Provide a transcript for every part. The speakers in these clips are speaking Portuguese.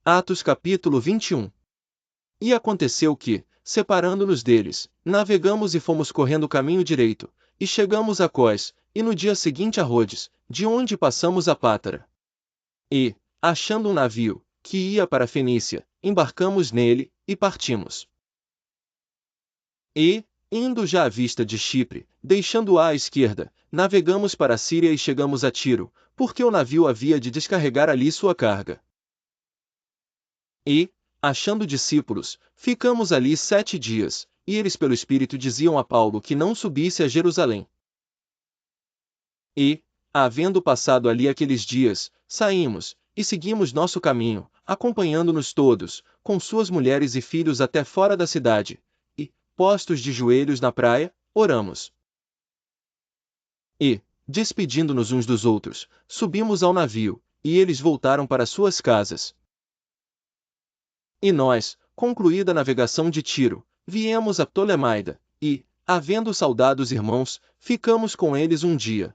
Atos capítulo 21. E aconteceu que, separando-nos deles, navegamos e fomos correndo o caminho direito, e chegamos a Cós, e no dia seguinte a Rhodes, de onde passamos a Pátara. E, achando um navio, que ia para a Fenícia, embarcamos nele, e partimos. E, indo já à vista de Chipre, deixando-a à esquerda, navegamos para a Síria e chegamos a Tiro, porque o navio havia de descarregar ali sua carga. E, achando discípulos, ficamos ali 7 dias, e eles pelo Espírito diziam a Paulo que não subisse a Jerusalém. E, havendo passado ali aqueles dias, saímos, e seguimos nosso caminho, acompanhando-nos todos, com suas mulheres e filhos até fora da cidade, e, postos de joelhos na praia, oramos. E, despedindo-nos uns dos outros, subimos ao navio, e eles voltaram para suas casas. E nós, concluída a navegação de Tiro, viemos a Ptolemaida, e, havendo saudados irmãos, ficamos com eles um dia.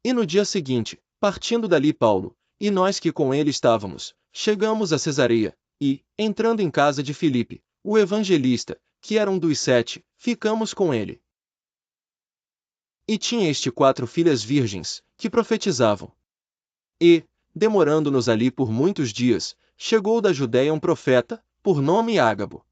E no dia seguinte, partindo dali Paulo, e nós que com ele estávamos, chegamos a Cesareia, e, entrando em casa de Filipe, o evangelista, que era um dos 7, ficamos com ele. E tinha este 4 filhas virgens, que profetizavam. E, demorando-nos ali por muitos dias, chegou da Judéia um profeta, por nome Ágabo.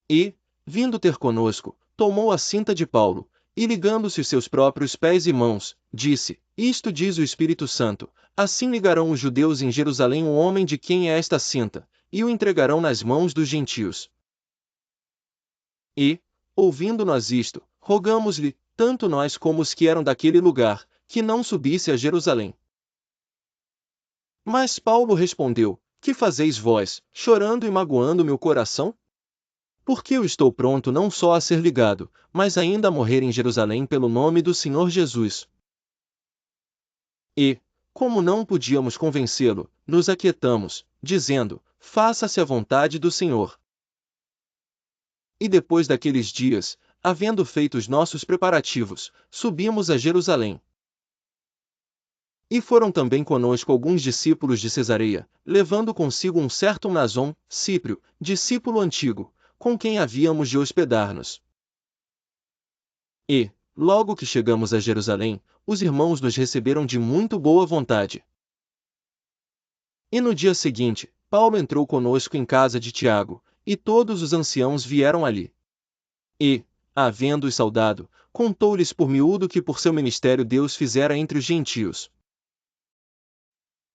E, vindo ter conosco, tomou a cinta de Paulo, e ligando-se os seus próprios pés e mãos, disse: Isto diz o Espírito Santo, assim ligarão os judeus em Jerusalém o homem de quem é esta cinta, e o entregarão nas mãos dos gentios. E, ouvindo nós isto, rogamos-lhe, tanto nós como os que eram daquele lugar, que não subisse a Jerusalém. Mas Paulo respondeu: Que fazeis vós, chorando e magoando meu coração? Porque eu estou pronto não só a ser ligado, mas ainda a morrer em Jerusalém pelo nome do Senhor Jesus. E, como não podíamos convencê-lo, nos aquietamos, dizendo: Faça-se a vontade do Senhor. E depois daqueles dias, havendo feito os nossos preparativos, subimos a Jerusalém. E foram também conosco alguns discípulos de Cesareia, levando consigo um certo Mnason, Cíprio, discípulo antigo, com quem havíamos de hospedar-nos. E, logo que chegamos a Jerusalém, os irmãos nos receberam de muito boa vontade. E no dia seguinte, Paulo entrou conosco em casa de Tiago, e todos os anciãos vieram ali. E, havendo-os saudado, contou-lhes por miúdo que por seu ministério Deus fizera entre os gentios.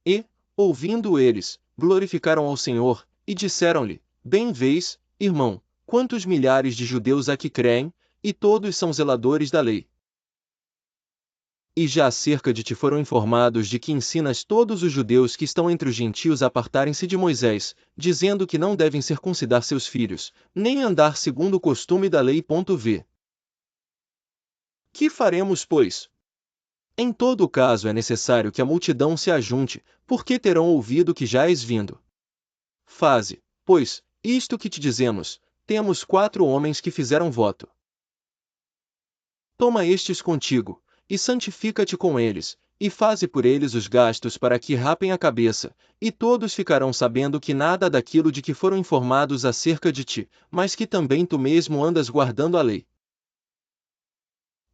E, ouvindo eles, glorificaram ao Senhor, e disseram-lhe: Bem vês, irmão, quantos milhares de judeus há que creem, e todos são zeladores da lei. E já acerca de ti foram informados de que ensinas todos os judeus que estão entre os gentios a apartarem-se de Moisés, dizendo que não devem circuncidar seus filhos, nem andar segundo o costume da lei. V. Que faremos, pois? Em todo caso é necessário que a multidão se ajunte, porque terão ouvido que já és vindo. Faze, pois, isto que te dizemos: temos 4 homens que fizeram voto. Toma estes contigo, e santifica-te com eles, e faze por eles os gastos para que rapem a cabeça, e todos ficarão sabendo que nada daquilo de que foram informados acerca de ti, mas que também tu mesmo andas guardando a lei.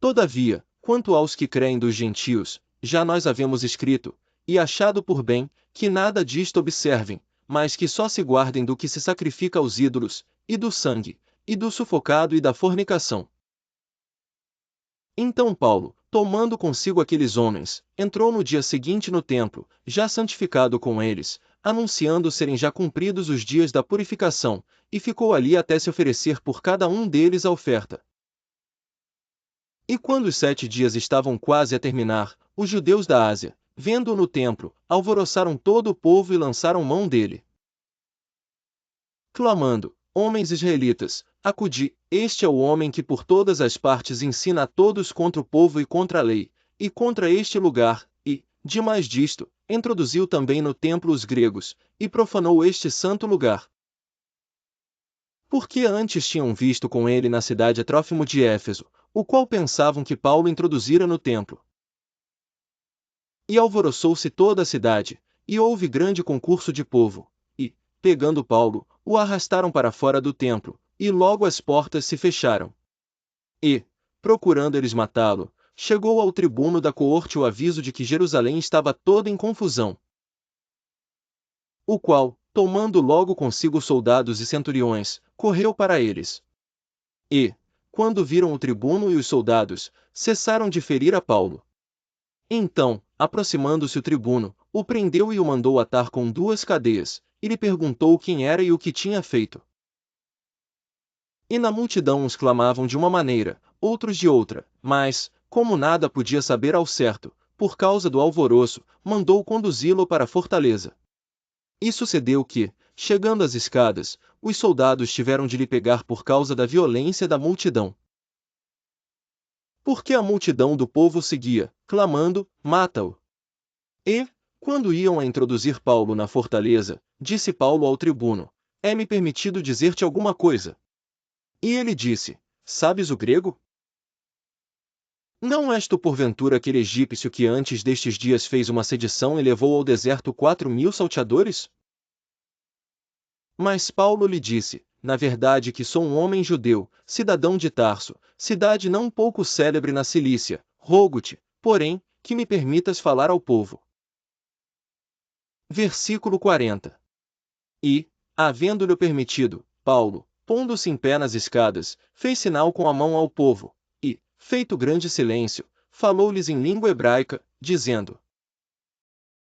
Todavia, quanto aos que creem dos gentios, já nós havemos escrito, e achado por bem, que nada disto observem, mas que só se guardem do que se sacrifica aos ídolos, e do sangue, e do sufocado e da fornicação. Então Paulo, tomando consigo aqueles homens, entrou no dia seguinte no templo, já santificado com eles, anunciando serem já cumpridos os dias da purificação, e ficou ali até se oferecer por cada um deles a oferta. E quando os 7 dias estavam quase a terminar, os judeus da Ásia, vendo-o no templo, alvoroçaram todo o povo e lançaram mão dele, clamando: Homens israelitas, acudi, este é o homem que por todas as partes ensina a todos contra o povo e contra a lei, e contra este lugar, e, demais disto, introduziu também no templo os gregos, e profanou este santo lugar. Porque antes tinham visto com ele na cidade a Trófimo de Éfeso, o qual pensavam que Paulo introduzira no templo. E alvoroçou-se toda a cidade, e houve grande concurso de povo, e, pegando Paulo, o arrastaram para fora do templo, e logo as portas se fecharam. E, procurando eles matá-lo, chegou ao tribuno da coorte o aviso de que Jerusalém estava toda em confusão. O qual, tomando logo consigo soldados e centuriões, correu para eles. E, quando viram o tribuno e os soldados, cessaram de ferir a Paulo. Então, aproximando-se o tribuno, o prendeu e o mandou atar com 2 cadeias, e lhe perguntou quem era e o que tinha feito. E na multidão uns clamavam de uma maneira, outros de outra, mas, como nada podia saber ao certo, por causa do alvoroço, mandou conduzi-lo para a fortaleza. E sucedeu que, chegando às escadas, os soldados tiveram de lhe pegar por causa da violência da multidão. Porque a multidão do povo seguia, clamando, mata-o. E, quando iam a introduzir Paulo na fortaleza, disse Paulo ao tribuno, é-me permitido dizer-te alguma coisa. E ele disse, sabes o grego? Não és tu porventura aquele egípcio que antes destes dias fez uma sedição e levou ao deserto 4.000 salteadores? Mas Paulo lhe disse, na verdade que sou um homem judeu, cidadão de Tarso, cidade não pouco célebre na Cilícia, rogo-te, porém, que me permitas falar ao povo. Versículo 40. E, havendo-lhe permitido, Paulo, pondo-se em pé nas escadas, fez sinal com a mão ao povo, e, feito grande silêncio, falou-lhes em língua hebraica, dizendo,